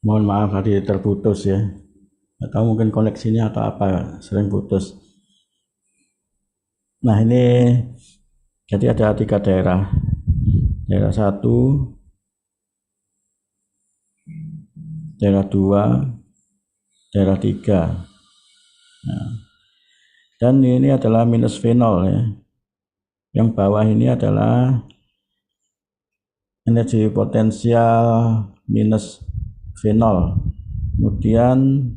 Mohon maaf tadi terputus ya. Atau mungkin koneksinya atau apa sering putus. Nah ini jadi ada 3 daerah. Daerah 1, daerah 2, daerah 3. Nah, dan ini adalah minus V0 ya. Yang bawah ini adalah energi potensial minus V0. Kemudian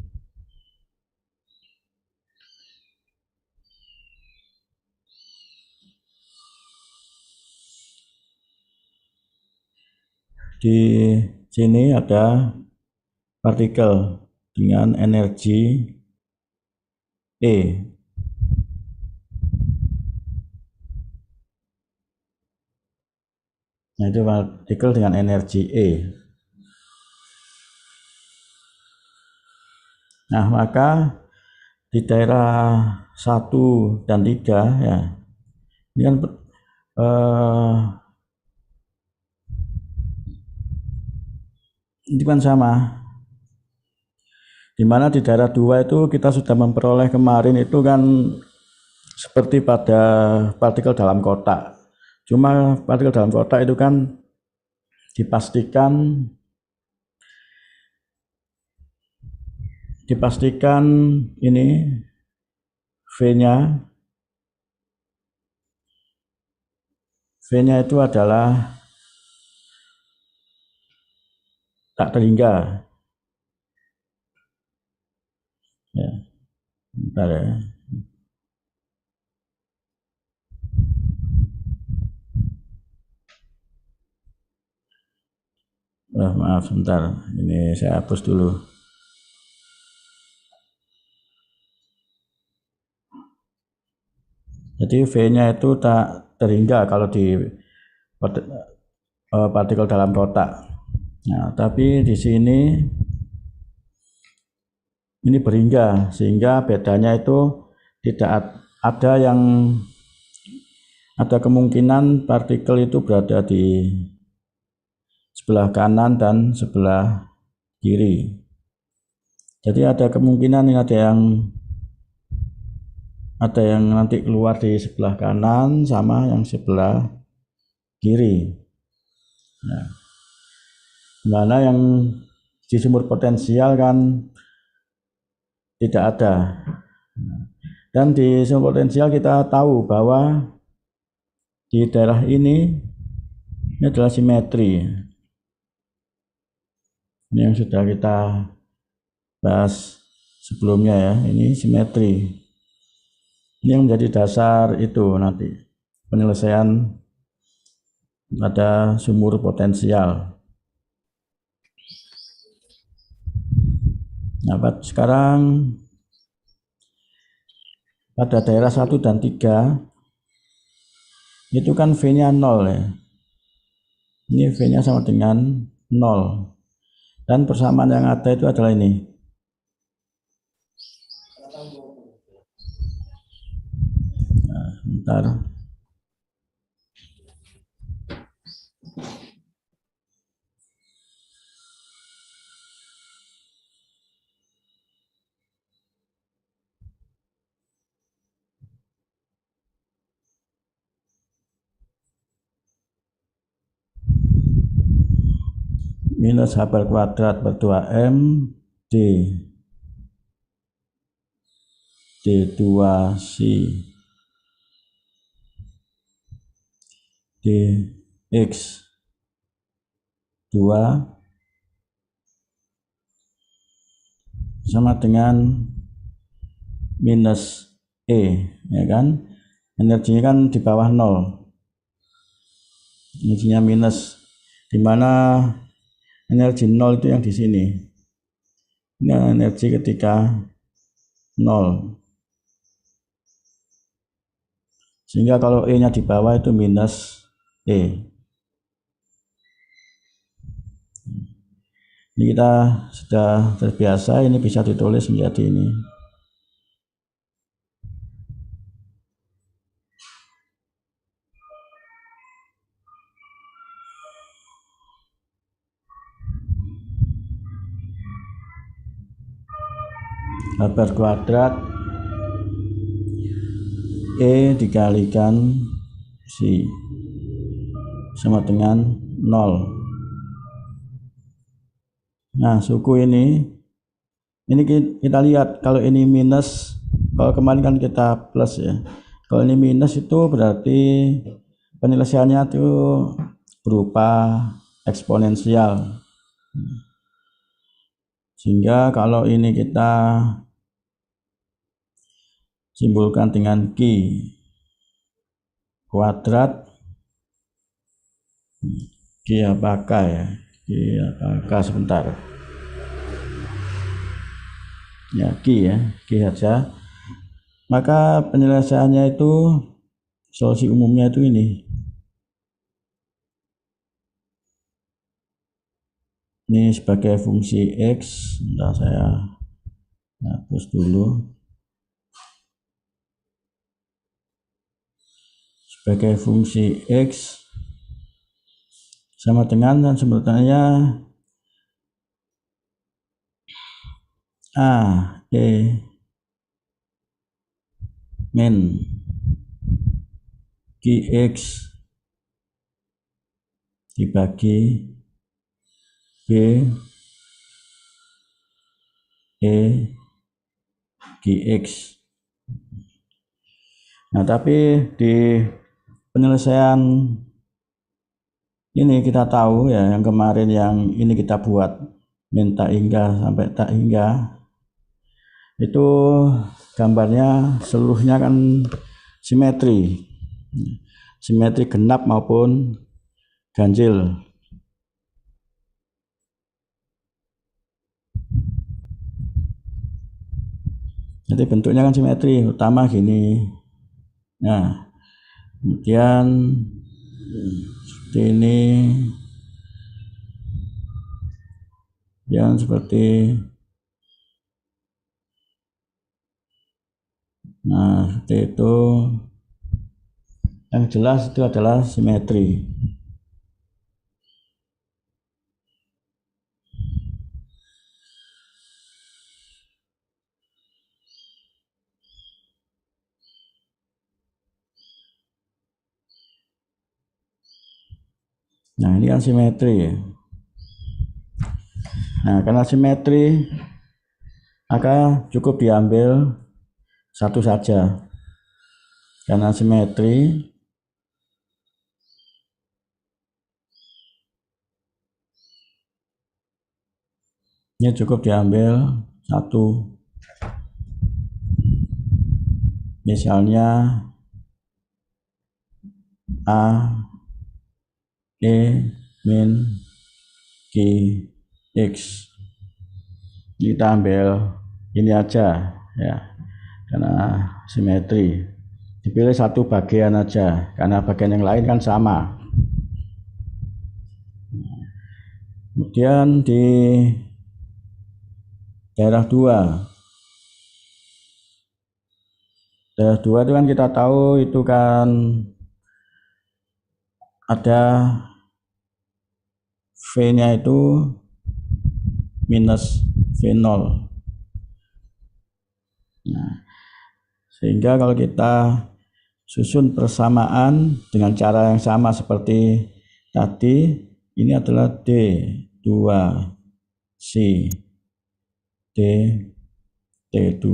di sini ada partikel dengan energi E. Nah, itu partikel dengan energi E. Nah, maka di daerah 1 dan 3 ya, ini kan ini kan sama. Dimana di daerah 2 itu kita sudah memperoleh kemarin itu kan seperti pada partikel dalam kotak. Cuma partikel dalam kotak itu kan dipastikan ini V-nya itu adalah tak terhingga. Ya, bentar ya. Maaf sebentar, ini saya hapus dulu. Jadi V-nya itu tak terhingga kalau di partikel dalam kotak. Nah, tapi di sini ini berhingga, sehingga bedanya itu tidak ada yang ada kemungkinan partikel itu berada di sebelah kanan dan sebelah kiri. Jadi ada kemungkinan ini ada yang nanti keluar di sebelah kanan sama yang sebelah kiri. Nah, mana yang di sumber potensial kan tidak ada. Dan di sumber potensial kita tahu bahwa di daerah ini adalah simetri. Ini yang sudah kita bahas sebelumnya ya, ini simetri. Ini yang menjadi dasar itu nanti penyelesaian pada sumur potensial. Nah, sekarang pada daerah 1 dan 3 itu kan V-nya 0 ya. Ini V-nya sama dengan 0. Dan persamaan yang ada itu adalah ini. Nah, bentar. Minus H per kuadrat per 2M D D2C dx2 sama dengan minus E, ya kan? Energinya kan di bawah 0. Energinya minus, di mana energi 0 itu yang di sini. Ini energi ketika 0. Sehingga kalau E-nya di bawah itu minus E. Ini kita sudah terbiasa, ini bisa ditulis menjadi ini. bar kuadrat E dikalikan C sama dengan 0. Nah, suku ini kita lihat, kalau ini minus, kalau kemarin kan kita plus ya. Kalau ini minus itu berarti penyelesaiannya itu berupa eksponensial. Sehingga kalau ini kita simbolkan dengan Q kuadrat, Q apakah ya? Q apakah, sebentar. Ya, Q saja. Maka penyelesaiannya itu, solusi umumnya itu ini. Ini sebagai fungsi X. Nah, saya hapus dulu. Sebagai fungsi X sama dengan, dan sebetulnya A E min Qx dibagi B E Qx. Nah, tapi di penyelesaian ini kita tahu ya, yang kemarin yang ini kita buat min tak hingga sampai tak hingga, itu gambarnya seluruhnya kan simetri genap maupun ganjil. Jadi bentuknya kan simetri, utama gini. Nah, kemudian seperti ini, yang seperti, nah seperti itu. Yang jelas itu adalah simetri. Nah, ini kan simetri ya. Nah, karena simetri, maka cukup diambil satu saja. Karena simetri, ini cukup diambil satu. Misalnya A E min Qx. Kita ambil ini aja ya, karena simetri. Dipilih satu bagian aja, karena bagian yang lain kan sama. Kemudian di daerah 2. Daerah 2 itu kan kita tahu itu kan ada V-nya itu minus V0. Nah, sehingga kalau kita susun persamaan dengan cara yang sama seperti tadi, ini adalah D2C D T2.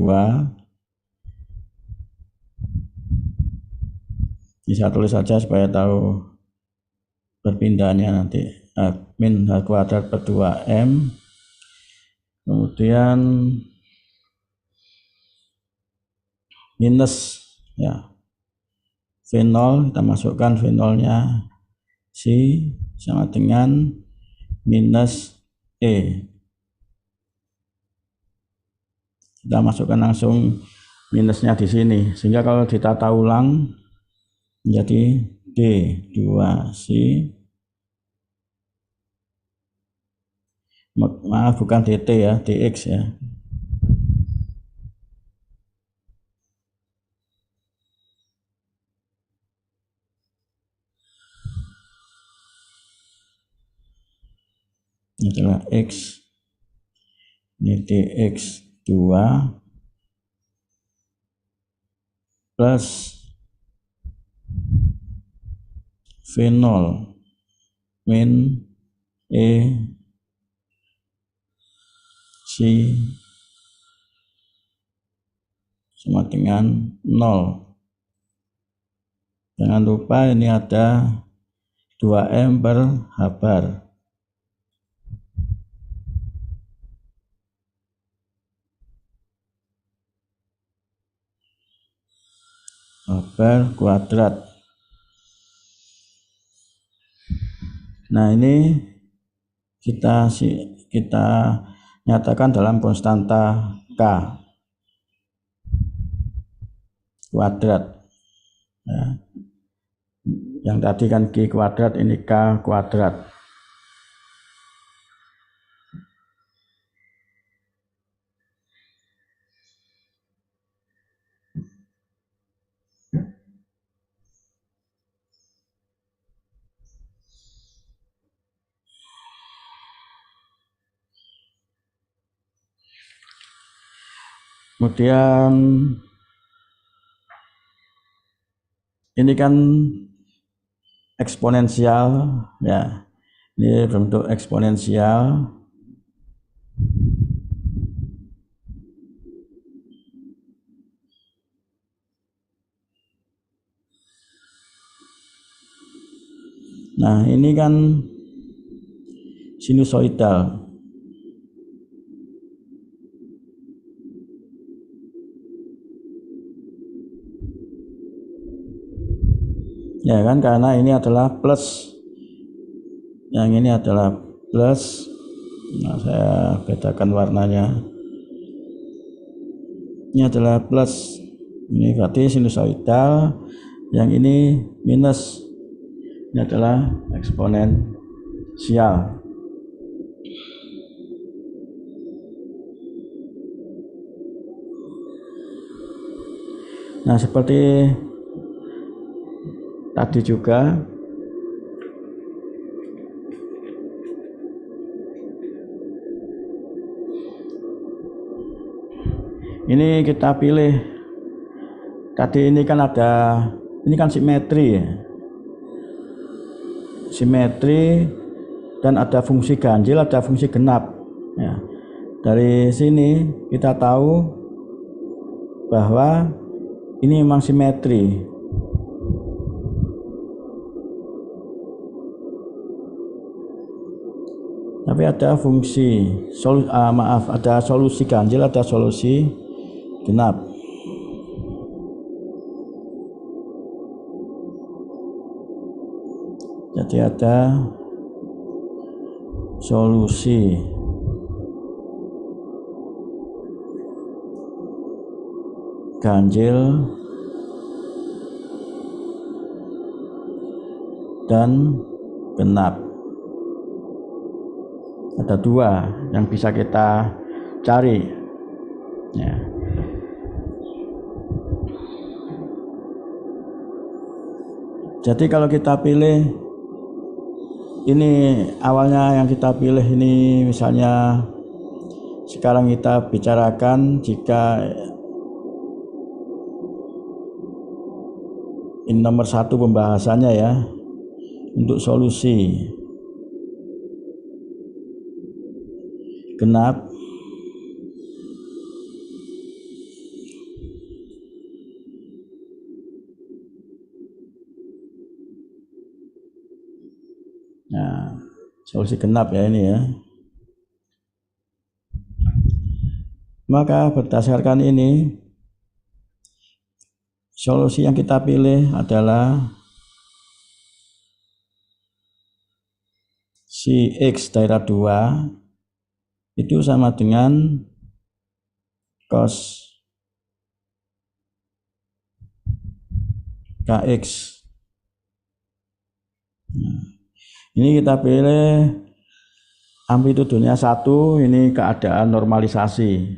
Bisa tulis saja supaya tahu perpindahannya nanti. Min H kuadrat per 2M. Kemudian minus ya V0, kita masukkan V0-nya C sama dengan minus E. Kita masukkan langsung minusnya di sini, sehingga kalau ditata ulang menjadi D2C, maaf bukan DT ya, DX ya. Ini adalah X, ini DX2 plus V0 min E C sama dengan 0. Jangan lupa ini ada 2M per H bar. H bar kuadrat. Nah, ini kita nyatakan dalam konstanta K kuadrat. Ya. Yang tadi kan Q kuadrat, ini K kuadrat. Kemudian ini kan eksponensial, ya. Ini bentuk eksponensial. Nah, ini kan sinusoidal. Ya kan, karena ini adalah plus. Yang ini adalah plus. Nah, saya bedakan warnanya. Ini adalah plus. Ini berarti sinusoidal. Yang ini minus. Ini adalah eksponensial. Nah, seperti tadi juga ini kita pilih. Tadi ini kan ini kan simetri ya. Simetri dan ada fungsi ganjil, ada fungsi genap. Ya. Dari sini kita tahu bahwa ini memang simetri. Tapi ada fungsi ada solusi ganjil, ada solusi genap. Jadi ada solusi ganjil dan genap. Ada dua yang bisa kita cari. Ya. Jadi kalau kita pilih ini, awalnya yang kita pilih ini, misalnya sekarang kita bicarakan jika ini nomor 1 pembahasannya ya, untuk solusi genap nah, solusi genap ya ini ya. Maka berdasarkan ini, solusi yang kita pilih adalah si X daerah 2 itu sama dengan cos KX. Nah, ini kita pilih amplitudenya 1, ini keadaan normalisasi.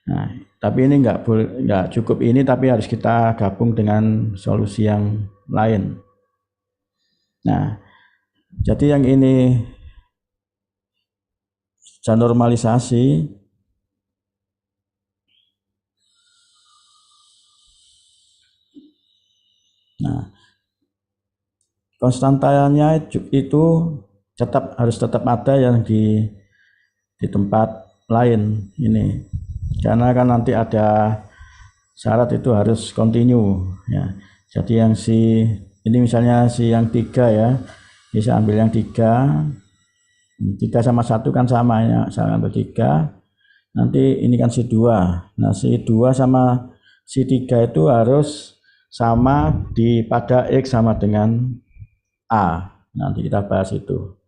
Nah, tapi ini nggak cukup ini, tapi harus kita gabung dengan solusi yang lain. Nah, jadi yang ini sudah normalisasi. konstantanya itu harus tetap ada yang di tempat lain ini, karena kan nanti ada syarat itu harus continue ya. Jadi yang ini misalnya yang 3 ya, bisa ambil yang 3 sama 1 kan sama ya, saya ambil 3, nanti ini kan si 2. Nah si 2 sama si 3 itu harus sama pada X sama dengan A. Nanti kita bahas itu.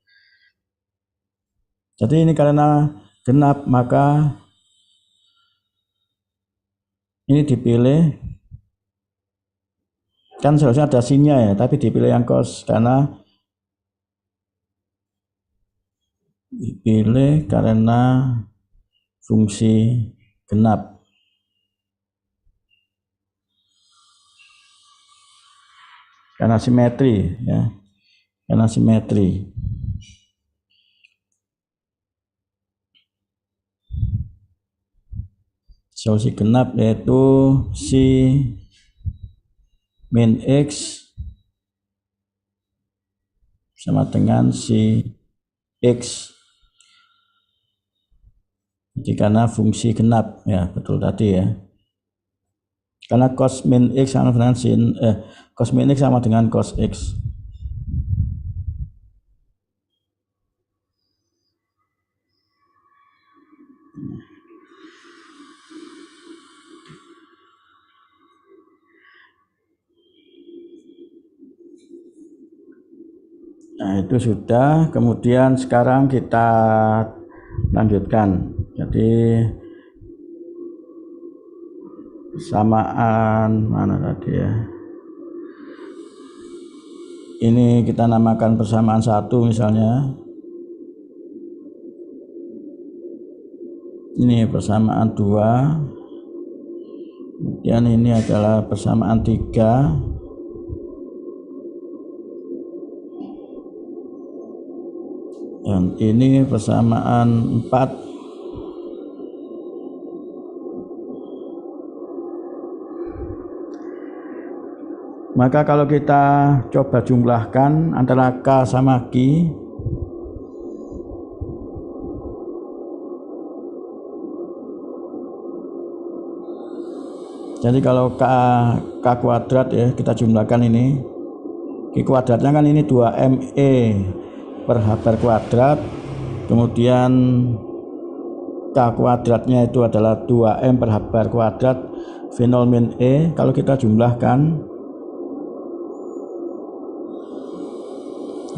Jadi ini karena genap, maka ini dipilih, kan seharusnya ada sinnya ya, tapi dipilih yang cos karena fungsi genap. Karena simetri ya, karena simetri. Solusi genap yaitu si min X sama dengan si X. Jadi karena fungsi genap ya, betul tadi ya. Karena cos min X sama dengan cos min X sama dengan cos X. Nah itu sudah, kemudian sekarang kita lanjutkan. Jadi persamaan mana tadi ya, ini kita namakan persamaan 1 misalnya, ini persamaan 2, kemudian ini adalah persamaan 3, dan ini persamaan 4. Maka kalau kita coba jumlahkan antara K sama Q, jadi kalau K kuadrat ya, kita jumlahkan ini, Q kuadratnya kan ini 2ME per H bar kuadrat, kemudian K kuadratnya itu adalah 2M per H bar kuadrat V0 min E. Kalau kita jumlahkan,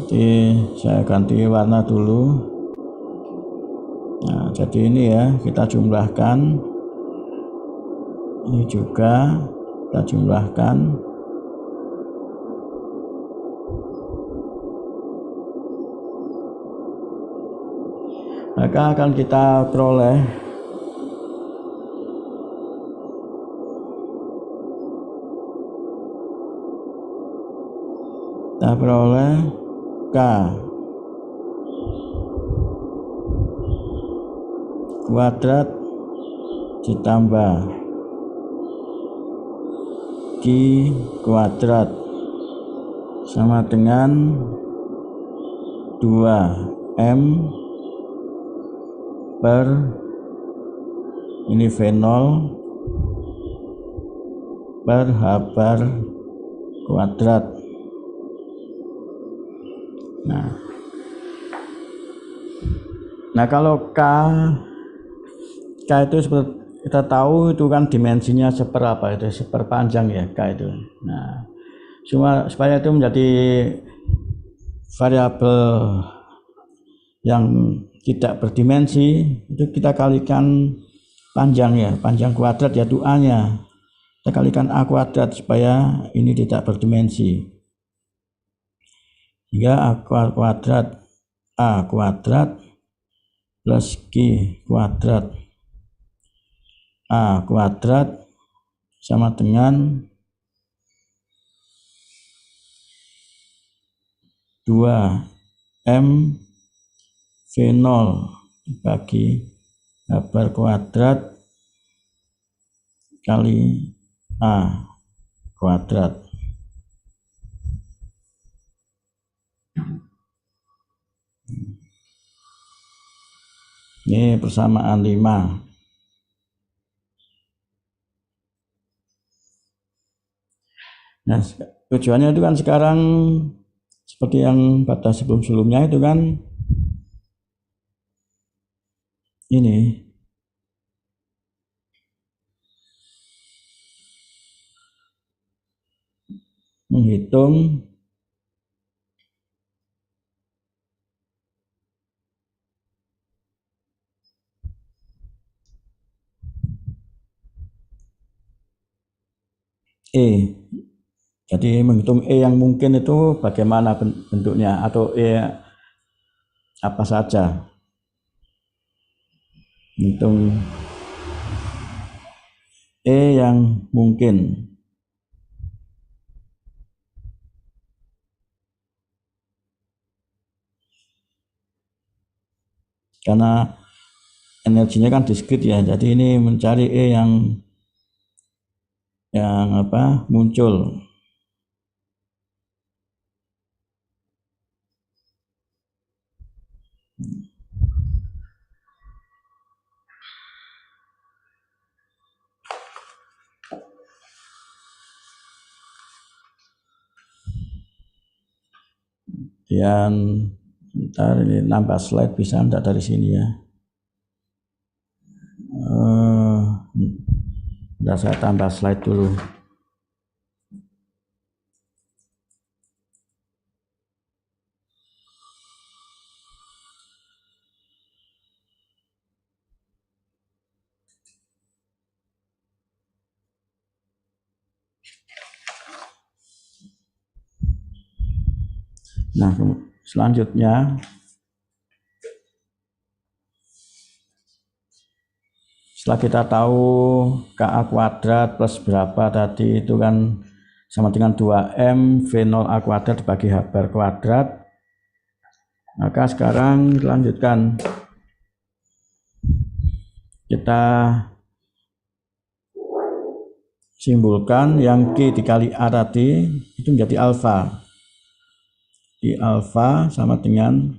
jadi saya ganti warna dulu. Nah jadi ini ya, kita jumlahkan, ini juga kita jumlahkan, maka akan kita peroleh K kuadrat ditambah Q kuadrat sama dengan 2M per ini V0 per H bar kuadrat. Nah kalau K itu seperti kita tahu itu kan dimensinya seberapa, itu seperpanjang ya K itu. Nah supaya itu menjadi variabel yang tidak berdimensi, itu kita kalikan panjang ya, panjang kuadrat yaitu A nya, kita kalikan A kuadrat supaya ini tidak berdimensi, hingga A kuadrat plus Q kuadrat A kuadrat sama dengan 2M V0 dibagi H bar kuadrat kali A kuadrat. Ini persamaan 5. Nah, tujuannya itu kan sekarang seperti yang pada sebelum-sebelumnya itu kan ini menghitung E. Jadi menghitung E yang mungkin itu bagaimana bentuknya, atau E apa saja. Hitung E yang mungkin. Karena energinya kan diskrit ya, jadi ini mencari E yang muncul. Dan ntar ini nambah slide bisa enggak dari sini ya. Udah saya tambah slide dulu. Nah, selanjutnya setelah kita tahu KA kuadrat plus berapa tadi itu kan sama dengan 2M V0A kuadrat dibagi H bar kuadrat, maka sekarang lanjutkan kita simbolkan yang Q dikali A tadi itu menjadi alfa. Di alfa sama dengan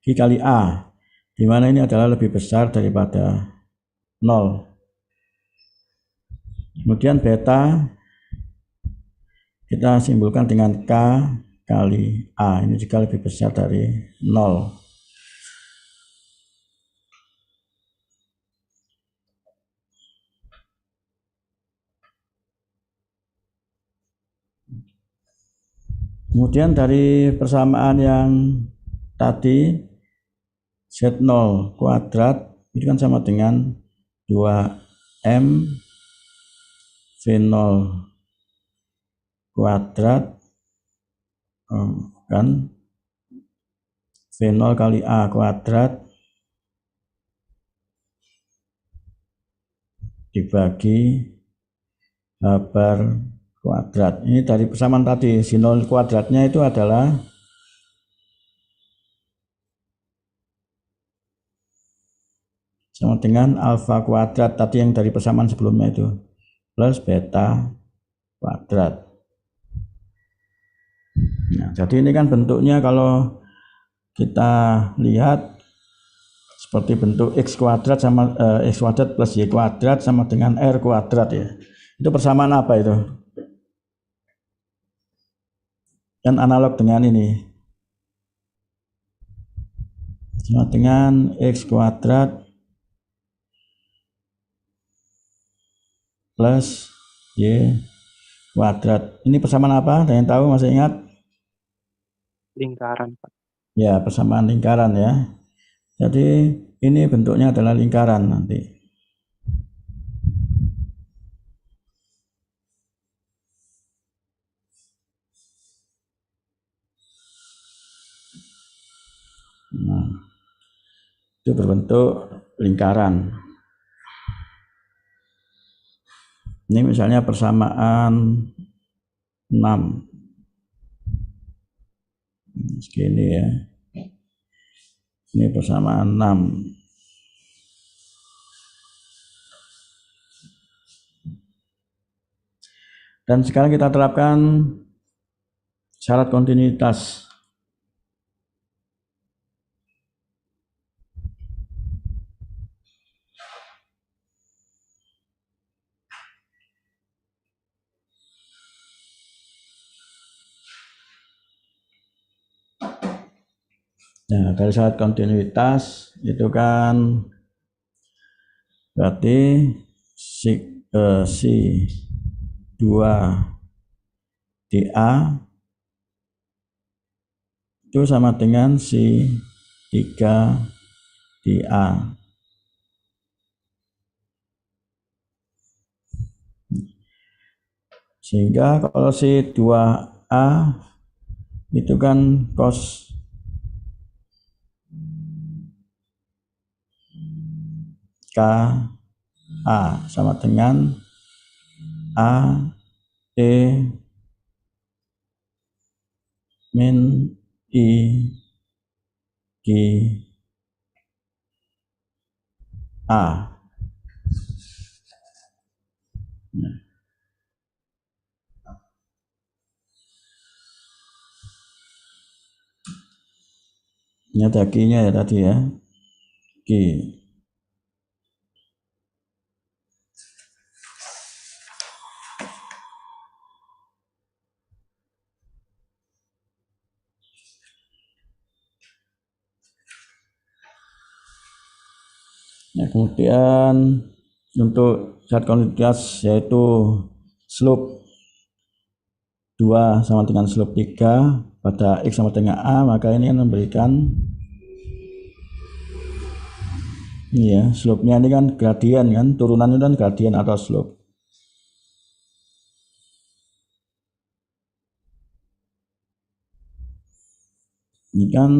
Q kali A, di mana ini adalah lebih besar daripada 0. Kemudian beta kita simbolkan dengan K kali A, ini juga lebih besar dari 0. Kemudian dari persamaan yang tadi Z0 kuadrat itu kan sama dengan 2M V0 kuadrat kan V0 kali A kuadrat dibagi H bar kuadrat. Ini dari persamaan tadi, si 0 kuadratnya itu adalah sama dengan alfa kuadrat tadi yang dari persamaan sebelumnya itu plus beta kuadrat. Nah, jadi ini kan bentuknya kalau kita lihat seperti bentuk x kuadrat sama x kuadrat plus y kuadrat sama dengan r kuadrat ya. Itu persamaan apa itu? Kan analog dengan ini, sama dengan x kuadrat plus y kuadrat. Ini persamaan apa? Ada yang tahu, masih ingat? Lingkaran, Pak. Ya, persamaan lingkaran ya. Jadi ini bentuknya adalah lingkaran nanti. Nah, itu berbentuk lingkaran. Ini misalnya persamaan 6. Segini ya. Ini persamaan 6. Dan sekarang kita terapkan syarat kontinuitas. Nah, dari syarat kontinuitas itu kan berarti si 2 dA itu sama dengan si 3 dA. Sehingga kalau si 2A itu kan cos KA sama dengan AE min I G A. Ini ada Q-nya ya tadi ya. Q. Nah, kemudian untuk syarat kontinuitas yaitu slope 2 sama dengan slope 3 pada X sama dengan A, maka ini akan memberikan ini ya, slope-nya ini kan gradien kan, turunan itu kan gradien atau slope. Ini kan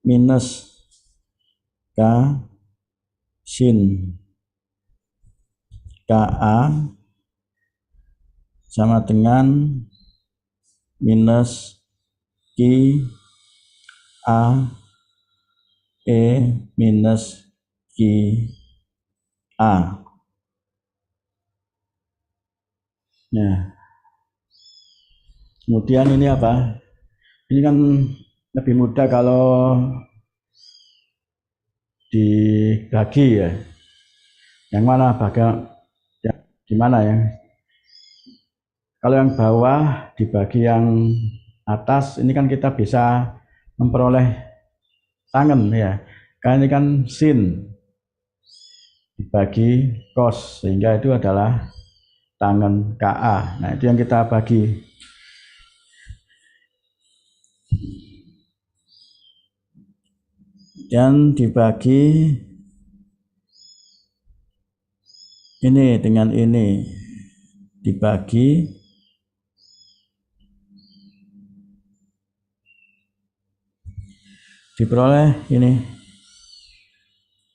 minus K sin KA sama dengan minus Q A E minus Q A. Nah, kemudian ini apa? Ini kan lebih mudah kalau dibagi ya. Yang mana bagian ya, gimana ya? Kalau yang bawah dibagi yang atas, ini kan kita bisa memperoleh tangen ya. Karena ini kan sin dibagi cos, sehingga itu adalah tangen KA. Nah, itu yang kita bagi. Dan dibagi ini dengan ini, dibagi diperoleh ini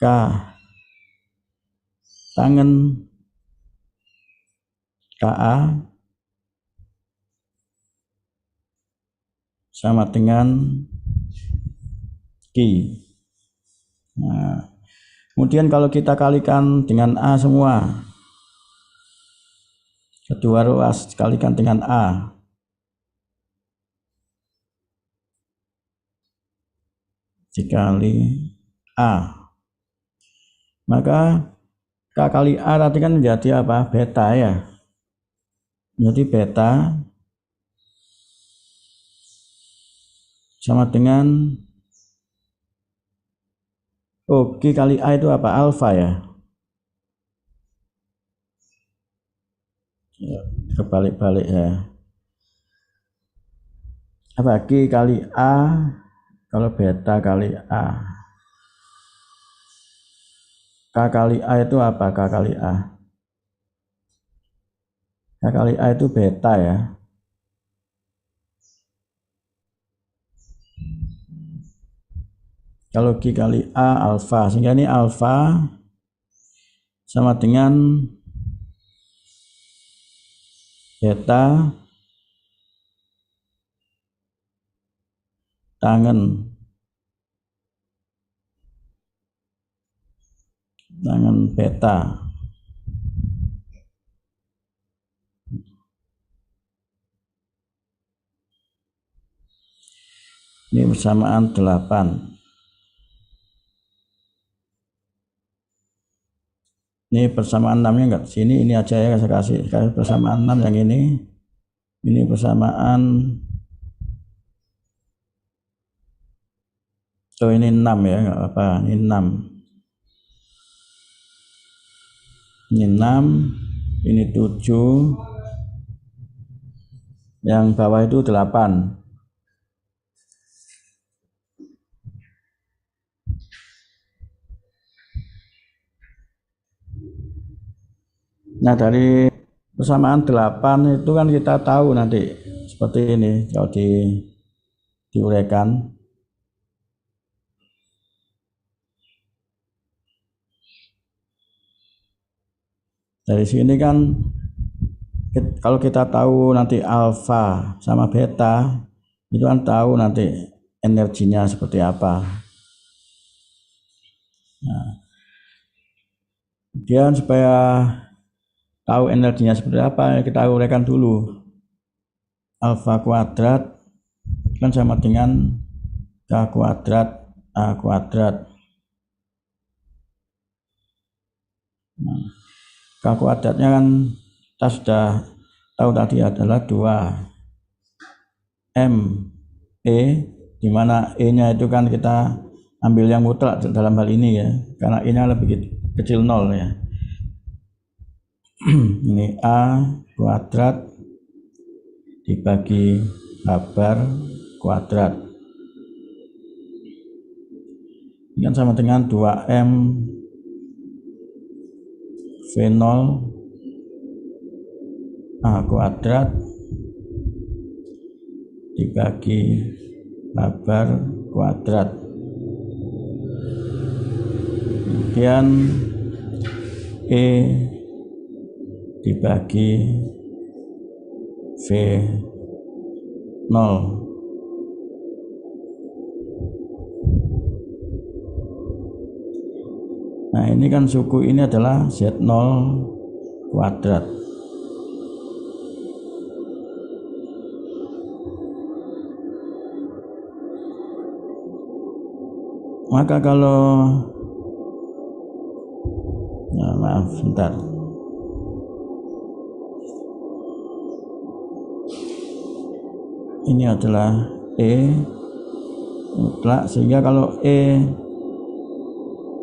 K tangen KA sama dengan Q. Nah, kemudian kalau kita kalikan dengan A semua, kedua ruas kalikan dengan A, dikali A, maka K kali A tadi kan menjadi apa? Beta ya. Jadi beta sama dengan Q kali A itu apa? Alfa ya. Kebalik-balik ya. Apa? Q kali A kalau beta kali A. K kali A itu apa? K kali A. K kali A itu beta ya. Kalau Q kali A alfa, sehingga ini alfa sama dengan beta tangen beta. Ini persamaan 8. Ini persamaan 6-nya enggak sini, ini aja ya, saya kasih persamaan 6 yang ini. Ini persamaan So ini 6 ya, nggak apa, ini 6. Ini 6, ini 7, yang bawah itu 8. Nah, dari persamaan 8 itu kan kita tahu nanti seperti ini kalau diuraikan. Dari sini kan kalau kita tahu nanti alfa sama beta, itu kan tahu nanti energinya seperti apa. Nah, kemudian supaya tahu energinya seperti apa, kita uraikan dulu. Alfa kuadrat kan sama dengan K kuadrat A kuadrat. Nah, K kuadratnya kan kita sudah tahu tadi adalah 2M E, di mana E-nya itu kan kita ambil yang mutlak dalam hal ini ya, karena E-nya lebih kecil 0 ya. Ini A kuadrat dibagi A bar kuadrat. Ini kan sama dengan 2M V0 A kuadrat dibagi A bar kuadrat. Kemudian E dibagi V0. Nah, ini kan suku ini adalah Z0 kuadrat. Maka kalau maaf bentar. Ini adalah E mutlak, sehingga kalau E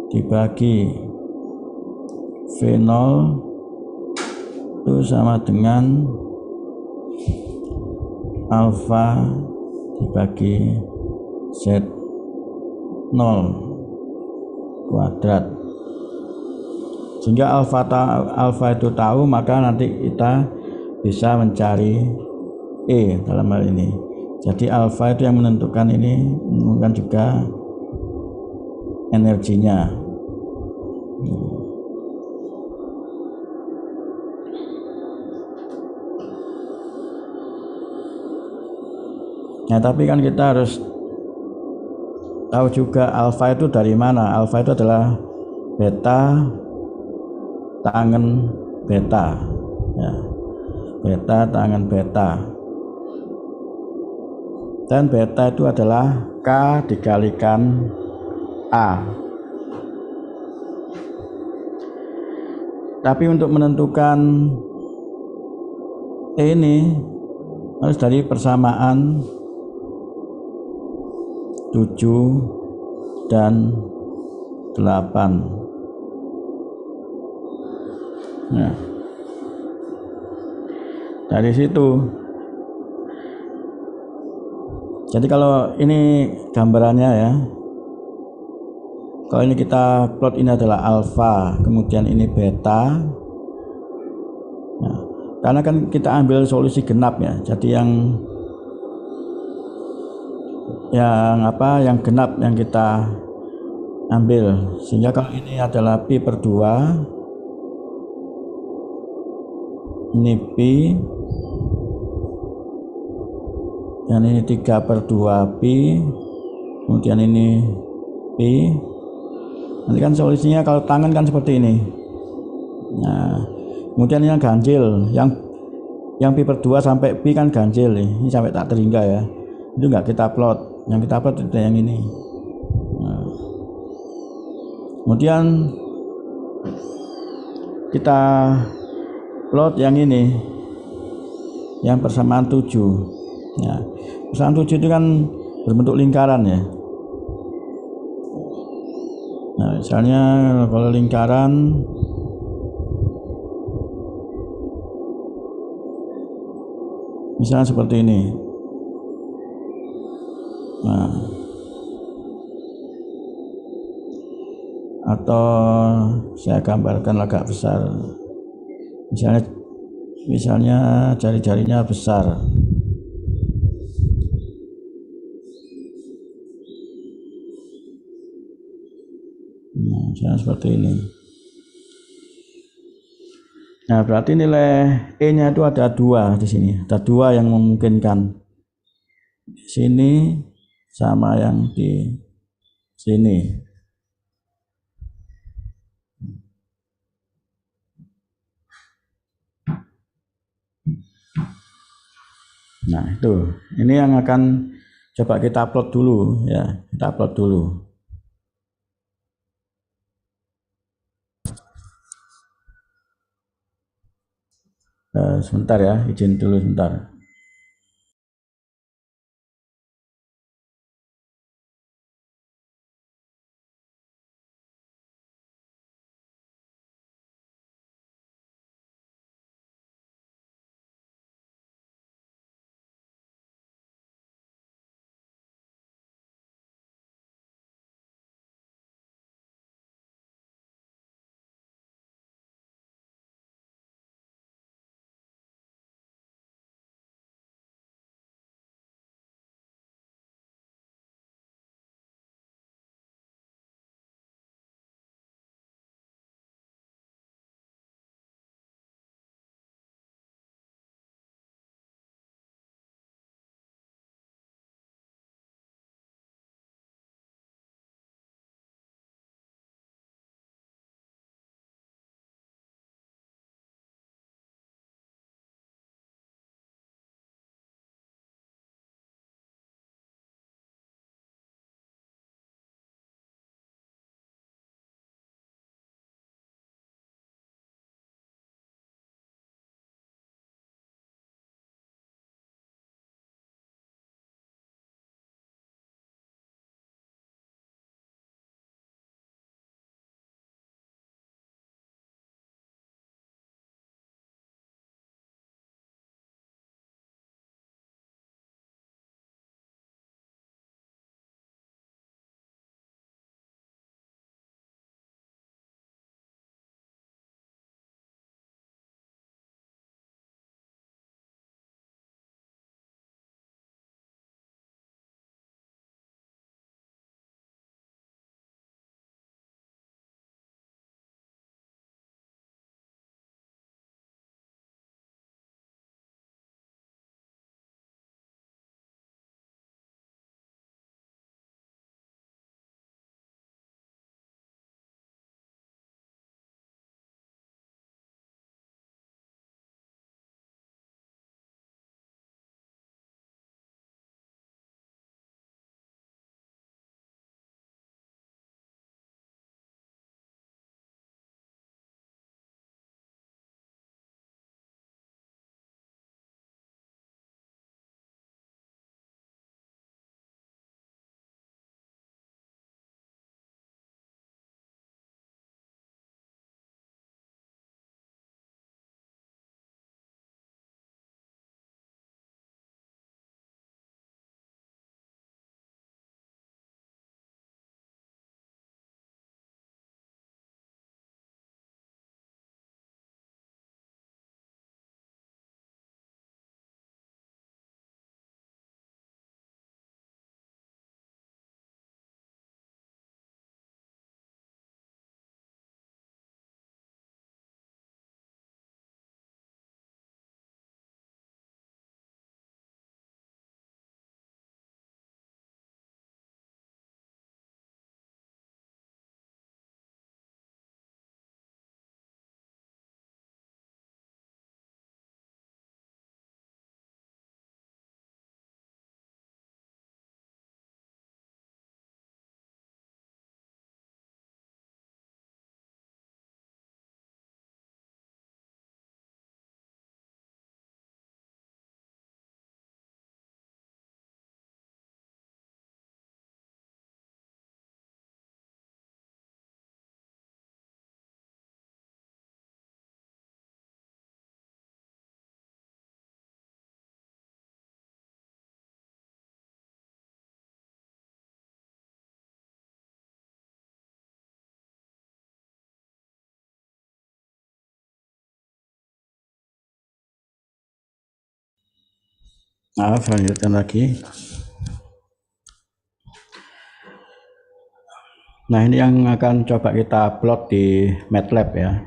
dibagi V0 itu sama dengan alfa dibagi Z0 kuadrat. Sehingga alfa itu tahu, maka nanti kita bisa mencari E dalam hal ini. Jadi alfa itu yang menentukan ini, menentukan juga energinya. Nah, tapi kan kita harus tahu juga alfa itu dari mana. Alfa itu adalah beta tangen beta ya. Beta tangen beta. Dan beta itu adalah K dikalikan A. Tapi untuk menentukan E ini harus dari persamaan 7 dan 8. Nah, dari situ. Jadi kalau ini gambarannya ya, kalau ini kita plot, ini adalah alfa, kemudian ini beta. Nah, karena kan kita ambil solusi genap ya, jadi yang genap yang kita ambil, sehingga kalau ini adalah pi per 2, ini pi, dan ini 3 per 2 pi, kemudian ini pi. Nanti kan solusinya kalau tangan kan seperti ini. Nah, kemudian yang ganjil, yang pi per 2 sampai pi kan ganjil nih. Ini sampai tak terhingga ya. Itu enggak kita plot. Yang kita plot itu yang ini. Nah, kemudian kita plot yang ini, yang persamaan 7. Nah, persamaan 7 itu kan berbentuk lingkaran ya. Misalnya kalau lingkaran misalnya seperti ini. Nah, atau saya gambarkan agak besar. Misalnya jari-jarinya besar. Nah, misalnya seperti ini. Nah, berarti nilai E-nya itu ada 2 di sini. Ada 2 yang memungkinkan. Di sini sama yang di sini. Nah, itu. Ini yang akan coba kita upload dulu ya. Kita upload dulu. Sebentar ya, izin dulu sebentar. Maaf, lanjutkan lagi. Nah, ini yang akan coba kita plot di MATLAB ya.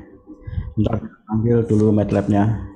Bentar, ambil dulu MATLAB-nya.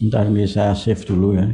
Bentar, ini saya save dulu ya.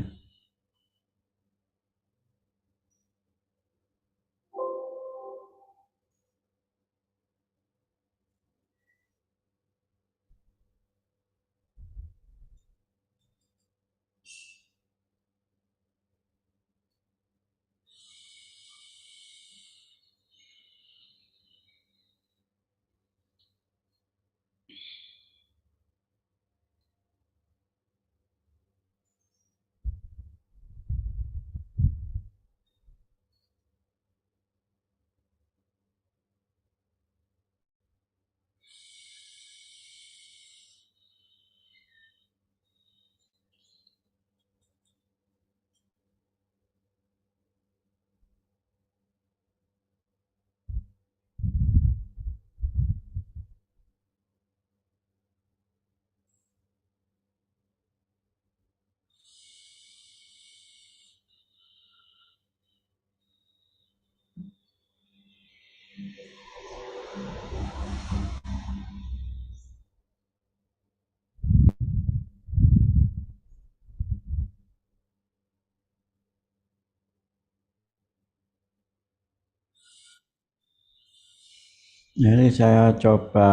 Nah, ini saya coba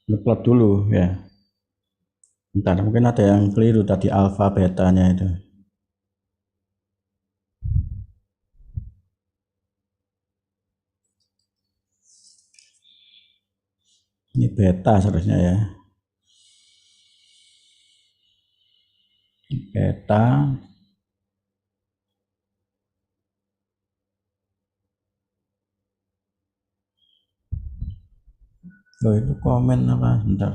ngeplot dulu ya. Bentar, mungkin ada yang keliru tadi alfa betanya itu. Ini beta seharusnya ya. Beta. Loh, itu komen apa? Bentar.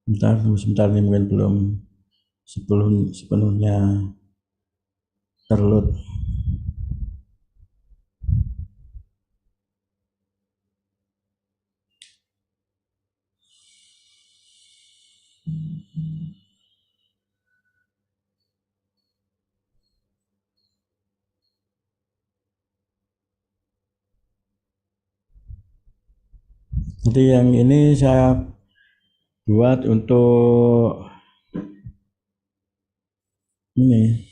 Bentar, sebentar ini mungkin belum sepenuhnya terload. Jadi yang ini saya buat untuk ini.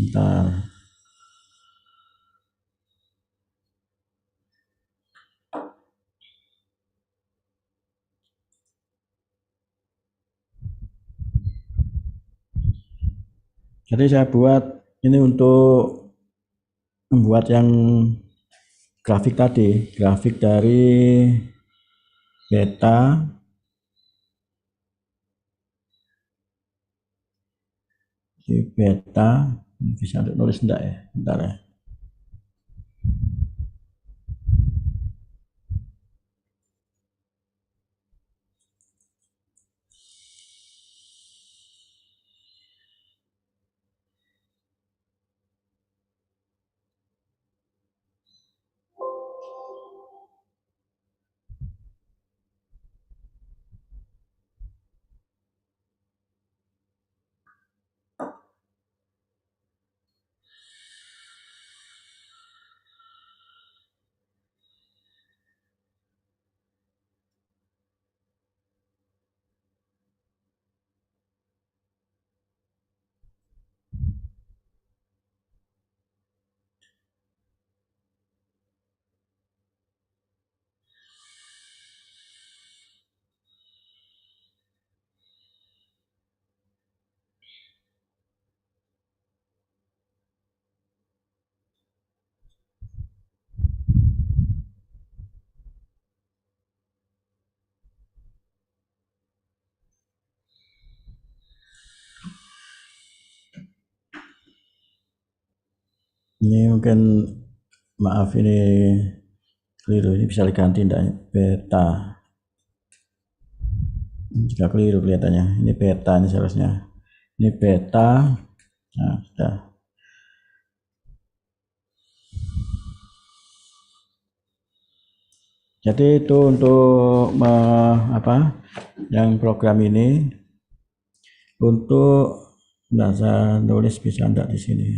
Bentar. Jadi saya buat ini untuk membuat yang grafik tadi, grafik dari beta di beta. Ini bisa nulis enggak ya? Bentar ya. Ini mungkin maaf ini keliru, ini bisa diganti tidak beta. Jika keliru kelihatannya, ini beta ini seharusnya. Ini beta. Nah, sudah. Jadi itu untuk yang program ini untuk saya nulis bisa enggak di sini.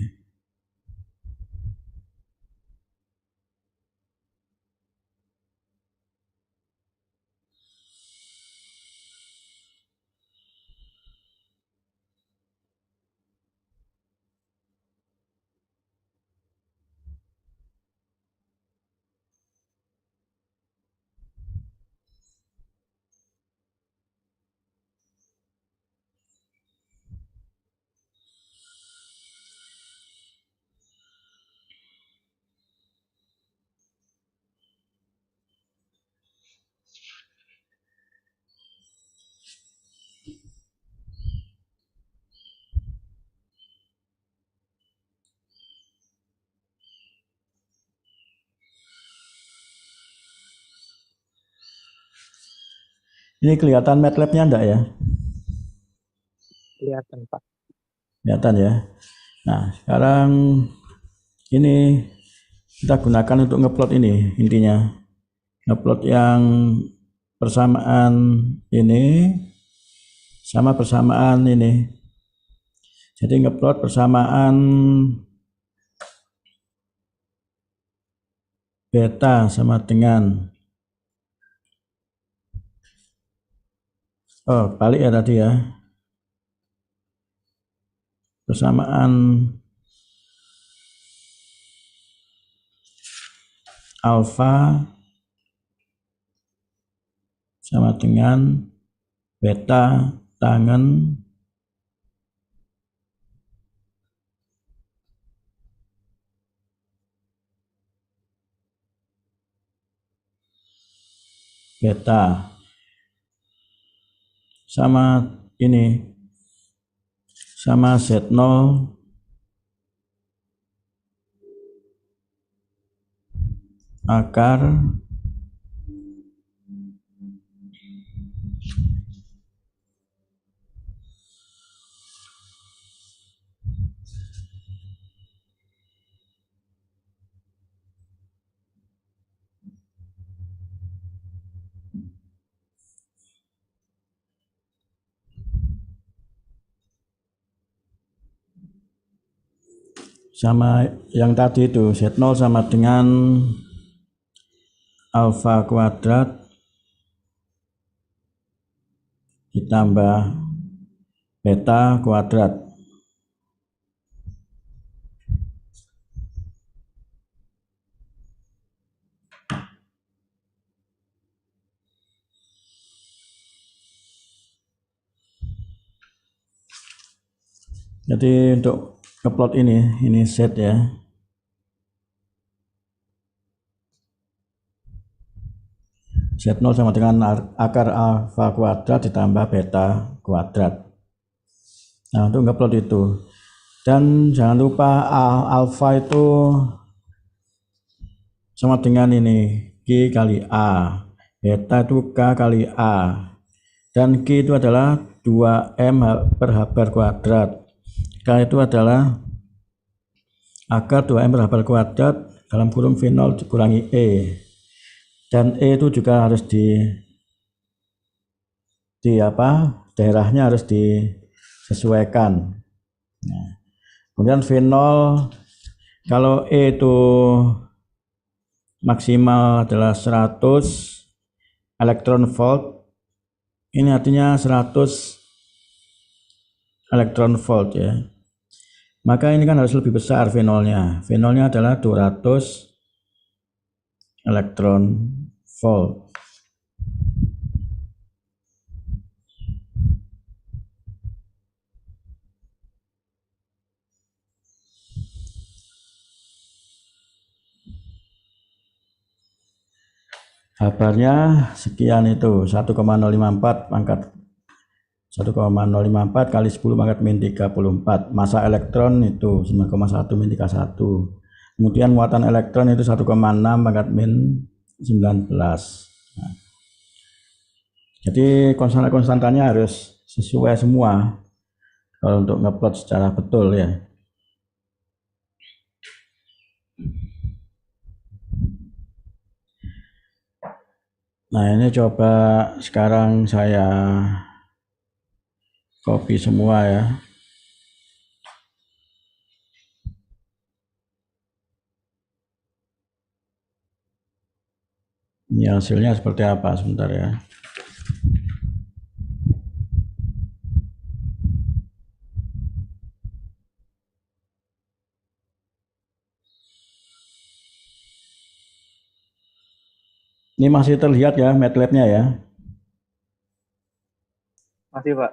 Ini kelihatan MATLAB-nya enggak ya? Kelihatan, Pak. Kelihatan ya. Nah, sekarang ini kita gunakan untuk ngeplot ini intinya. Ngeplot yang persamaan ini sama persamaan ini. Jadi ngeplot persamaan beta sama dengan balik ya tadi ya. Persamaan alfa sama dengan beta tangen beta sama ini sama Z0 akar sama yang tadi itu Z0 sama dengan alfa kuadrat ditambah beta kuadrat. Jadi untuk ngeplot ini set ya. Z0 sama dengan akar alfa kuadrat ditambah beta kuadrat. Nah, untuk ngeplot itu. Dan jangan lupa alfa itu sama dengan ini Q kali A, beta itu K kali A, dan Q itu adalah 2M per H bar kuadrat. K itu adalah akar 2M per H bar kuadrat dalam kurung V0 dikurangi E, dan E itu juga harus daerahnya harus disesuaikan. Nah, kemudian V0 kalau E itu maksimal adalah 100 elektron volt, ini artinya 100 elektron volt ya, maka ini kan harus lebih besar V0-nya. V0-nya adalah 200 elektron volt. Kabarnya sekian itu 1,054 pangkat 1,054 kali 10 pangkat min 34. Massa elektron itu 9,1 min 31. Kemudian muatan elektron itu 1,6 pangkat min 19. Nah, jadi konstantanya harus sesuai semua kalau untuk ngeplot secara betul ya. Nah, ini coba sekarang saya copy semua ya. Ini hasilnya seperti apa, sebentar ya. Ini masih terlihat ya MATLAB-nya ya. Masih, Pak.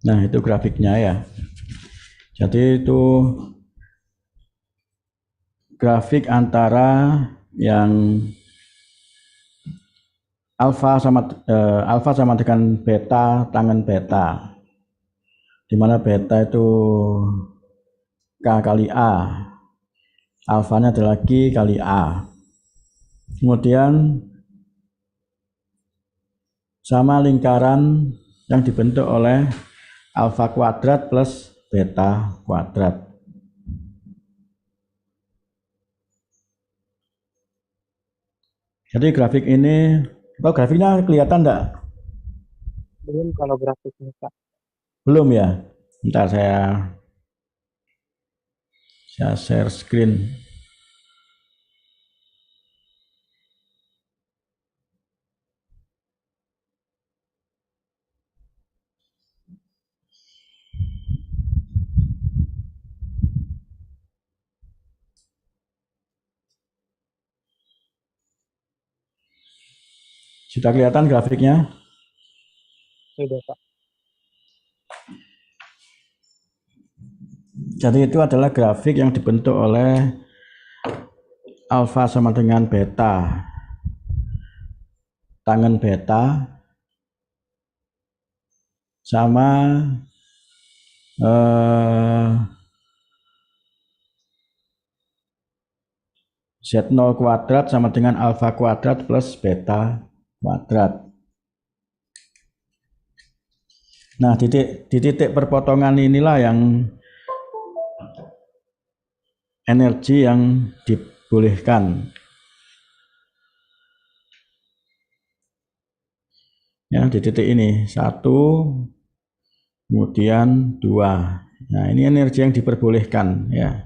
Nah, itu grafiknya ya. Jadi itu grafik antara yang alfa sama dengan beta tangen beta, di mana beta itu K kali A, alfanya adalah Q kali A. Kemudian sama lingkaran yang dibentuk oleh alfa kuadrat plus beta kuadrat. Jadi grafik ini, grafiknya kelihatan enggak? Belum kalau grafiknya, Pak. Belum ya? Bentar saya share screen. Sudah kelihatan grafiknya? Sudah, Pak. Jadi itu adalah grafik yang dibentuk oleh alfa sama dengan beta tangen beta sama Z0 kuadrat sama dengan alfa kuadrat plus beta kuadrat. Nah, di titik perpotongan inilah yang energi yang dibolehkan. Ya, di titik ini 1, kemudian 2. Nah, ini energi yang diperbolehkan ya.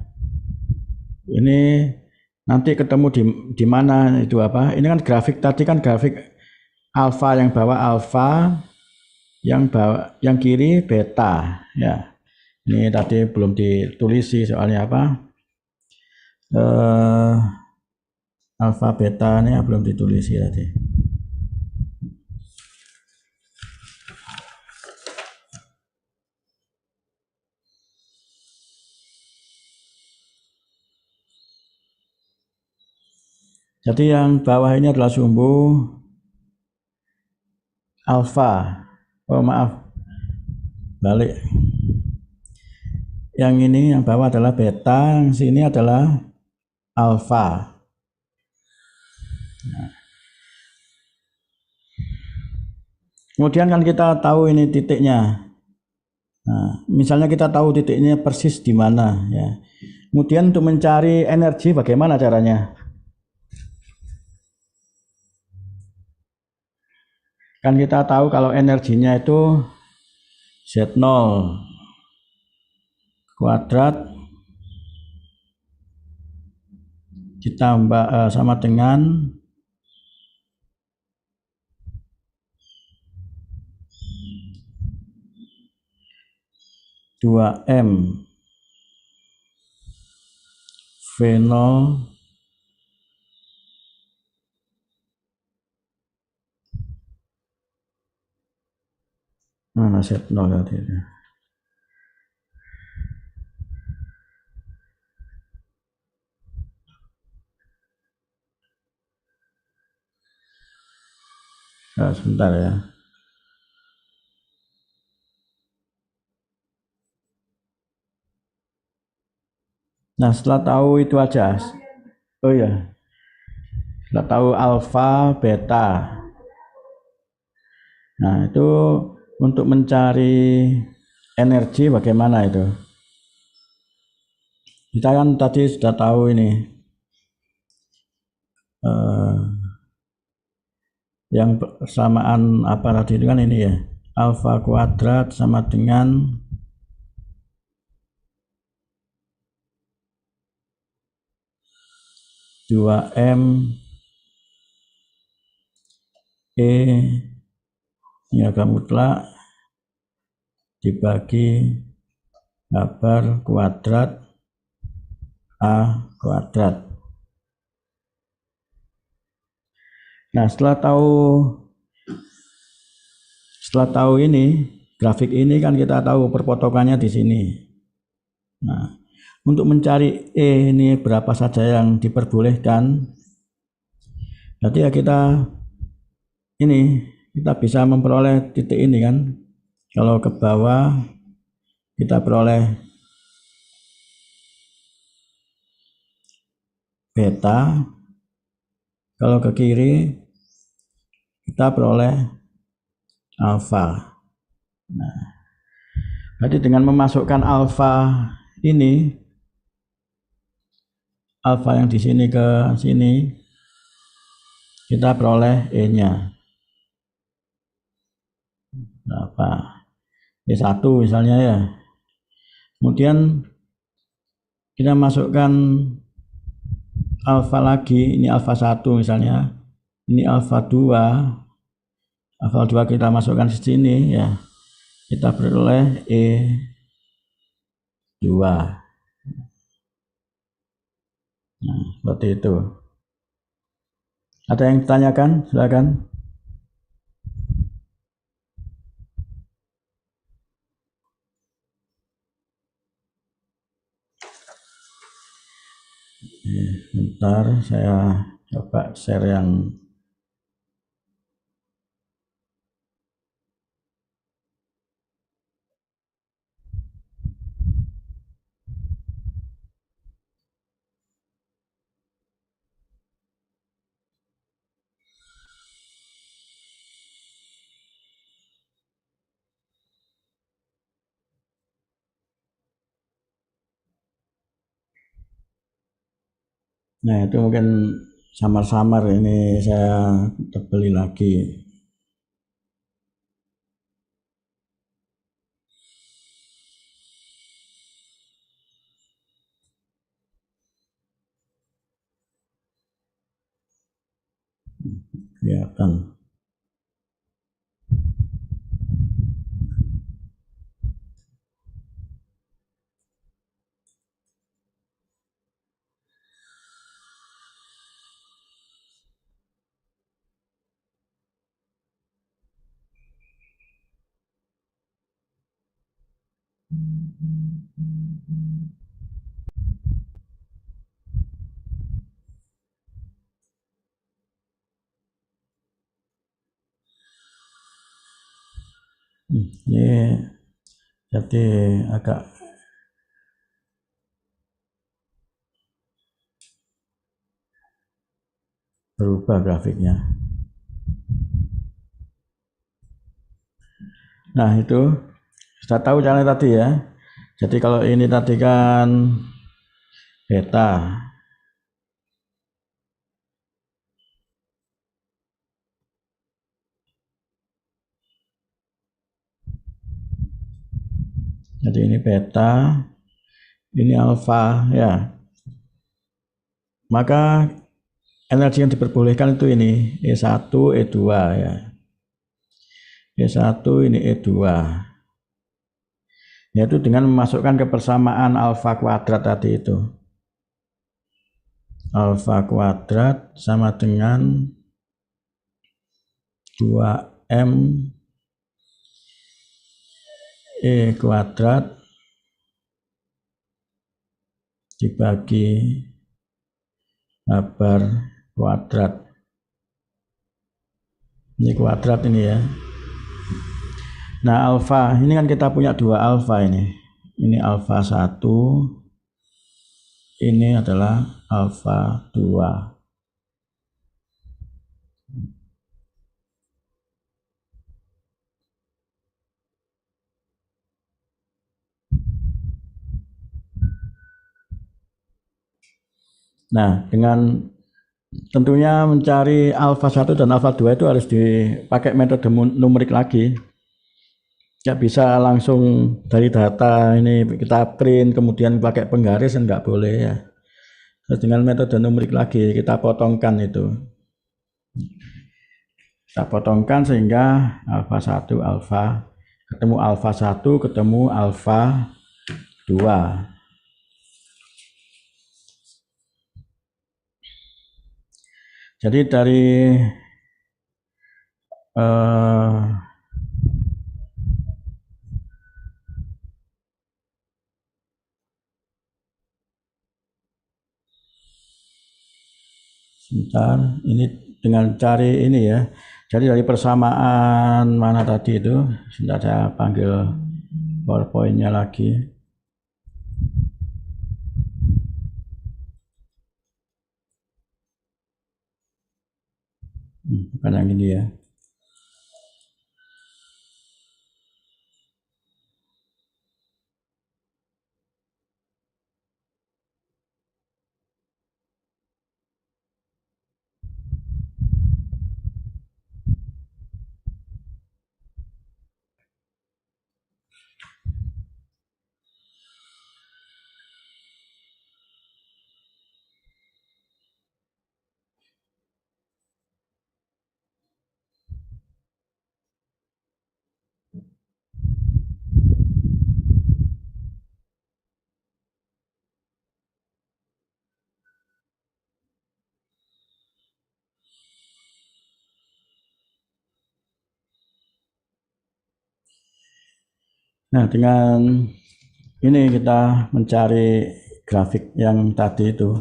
Ini nanti ketemu di mana itu apa? Ini kan grafik tadi kan grafik alfa yang bawah alfa, yang kiri beta ya. Ini tadi belum ditulisi soalnya apa? Alfa beta ini belum ditulisi tadi. Jadi yang bawah ini adalah sumbu alfa. Oh maaf, balik. Yang ini yang bawah adalah beta, yang sini adalah alfa. Nah. Kemudian kan kita tahu ini titiknya. Nah, misalnya kita tahu titiknya persis di mana ya. Kemudian untuk mencari energi bagaimana caranya? Kan kita tahu kalau energinya itu Z0 kuadrat ditambah sama dengan 2M V0 set 0 tadi itu. Nah, sebentar ya. Nah, setelah tahu itu aja. Oh ya, setelah tahu alfa, beta. Nah, itu untuk mencari energi bagaimana itu? Kita kan tadi sudah tahu ini. Yang persamaan apa tadi itu kan ini ya. Alfa kuadrat sama dengan dua M E niaga mutlak dibagi kabar kuadrat A kuadrat. Nah, setelah tahu ini grafik ini kan kita tahu perpotokannya di sini. Nah, untuk mencari E ini berapa saja yang diperbolehkan, berarti ya kita bisa memperoleh titik ini kan. Kalau ke bawah kita peroleh beta, kalau ke kiri kita peroleh alfa. Nah, berarti dengan memasukkan alfa ini, alfa yang di sini ke sini, kita peroleh E-nya. Berapa? E1 misalnya ya. Kemudian kita masukkan alfa lagi, ini alfa 1 misalnya, ini alfa 2, alfa 2 kita masukkan di sini ya, kita peroleh E2. Nah, seperti itu. Ada yang ditanyakan? Silakan. Bentar, saya coba share yang nah itu mungkin samar-samar ini saya beli lagi. Kelihatan. Ini jadi agak berubah grafiknya. Nah, itu sudah tahu caranya tadi ya. Jadi kalau ini tadi kan beta. Jadi ini beta, ini alfa ya. Maka energi yang diperbolehkan itu ini E1, E2 ya. E1 ini E2. Yaitu dengan memasukkan kebersamaan alfa kuadrat tadi itu. Alfa kuadrat sama dengan 2M E kuadrat dibagi H bar kuadrat. Ini kuadrat ini ya. Nah, alfa ini kan kita punya dua alfa ini. Ini alfa 1, ini adalah alfa 2. Nah, dengan tentunya mencari alfa 1 dan alfa 2 itu harus dipakai metode numerik lagi. Nggak bisa langsung dari data ini kita print kemudian pakai penggaris, nggak boleh ya. Terus dengan metode numerik lagi kita potongkan itu. Kita potongkan sehingga alfa 1 ketemu alfa 1 ketemu alfa 2. Jadi dari sebentar, ini dengan cari ini ya. Jadi dari persamaan mana tadi itu, sebentar saya panggil PowerPoint-nya lagi. Bukan yang ini ya. Nah, dengan ini kita mencari grafik yang tadi itu.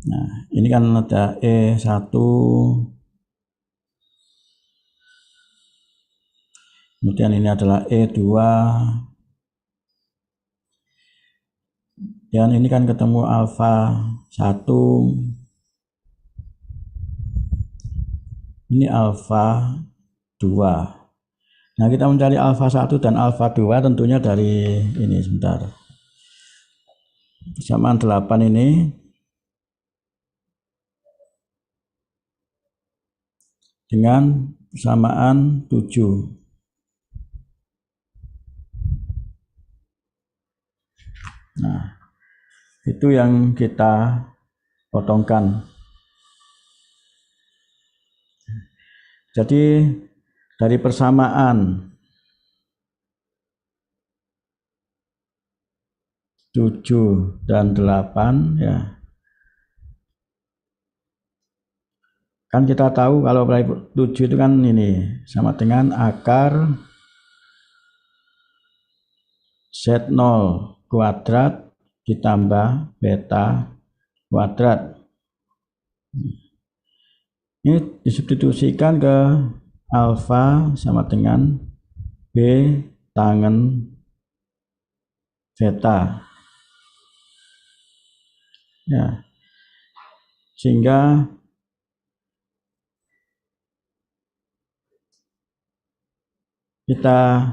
Nah, ini kan ada E1, kemudian ini adalah E2, dan ini kan ketemu alfa 1, ini alfa 2. Nah, kita mencari alfa 1 dan alfa 2 tentunya dari ini, sebentar. Persamaan 8 ini dengan persamaan 7. Nah, itu yang kita potongkan. Jadi dari persamaan 7 dan 8 ya. Kan kita tahu kalau 7 itu kan ini sama dengan akar Z0 kuadrat ditambah beta kuadrat. Ini disubstitusikan ke alfa sama dengan B tangen beta. Ya. Sehingga kita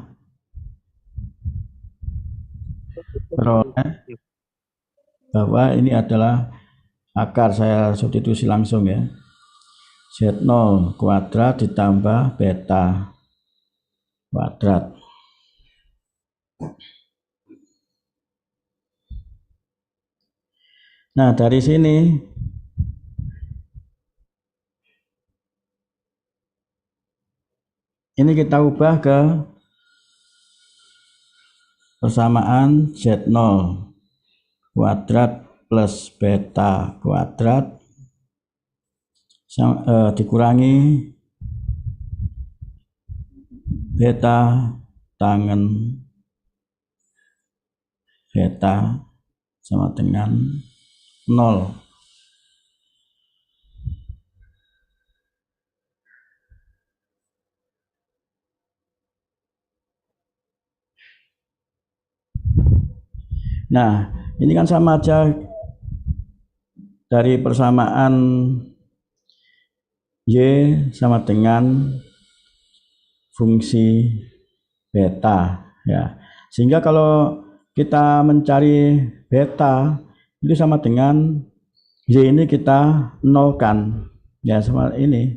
peroleh bahwa ini adalah akar, saya substitusi langsung ya. Z0 kuadrat ditambah beta kuadrat. Nah, dari sini ini kita ubah ke persamaan Z0 kuadrat plus beta kuadrat dikurangi beta tangen beta sama dengan 0. Nah, ini kan sama aja dari persamaan Y sama dengan fungsi beta ya. Sehingga kalau kita mencari beta itu sama dengan Y ini kita nolkan ya, sama ini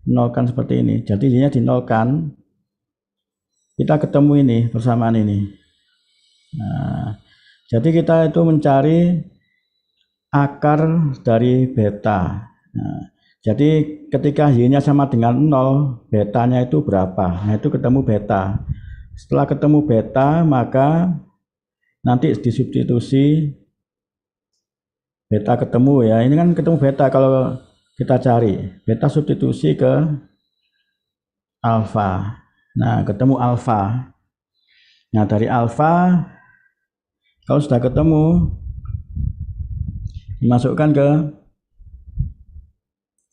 nolkan seperti ini. Jadi Y nya dinolkan, kita ketemu ini persamaan ini. Nah, jadi kita itu mencari akar dari beta. Nah, jadi ketika Y-nya sama dengan 0, betanya itu berapa? Nah, itu ketemu beta. Setelah ketemu beta, maka nanti disubstitusi beta ketemu ya. Ini kan ketemu beta kalau kita cari. Beta substitusi ke alfa. Nah, ketemu alfa. Nah, dari alfa kalau sudah ketemu, dimasukkan ke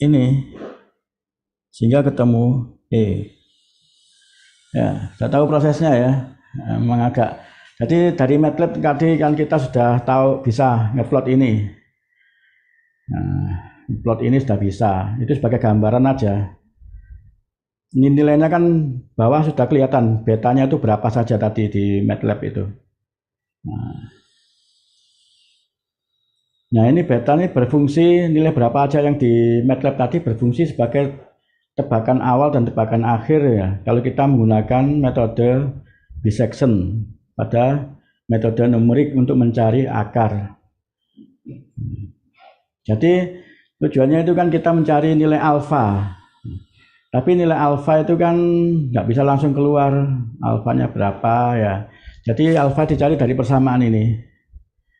ini sehingga ketemu E. Ya, sudah tahu prosesnya ya. Memang agak. Jadi dari MATLAB tadi kan kita sudah tahu bisa ngeplot ini. Nah, plot ini sudah bisa. Itu sebagai gambaran aja. Ini nilainya kan bawah sudah kelihatan betanya itu berapa saja tadi di MATLAB itu. Nah, ini beta ini berfungsi, nilai berapa aja yang di MATLAB tadi berfungsi sebagai tebakan awal dan tebakan akhir ya. Kalau kita menggunakan metode dissection pada metode numerik untuk mencari akar. Jadi tujuannya itu kan kita mencari nilai alfa. Tapi nilai alfa itu kan nggak bisa langsung keluar alfanya berapa ya. Jadi alfa dicari dari persamaan ini.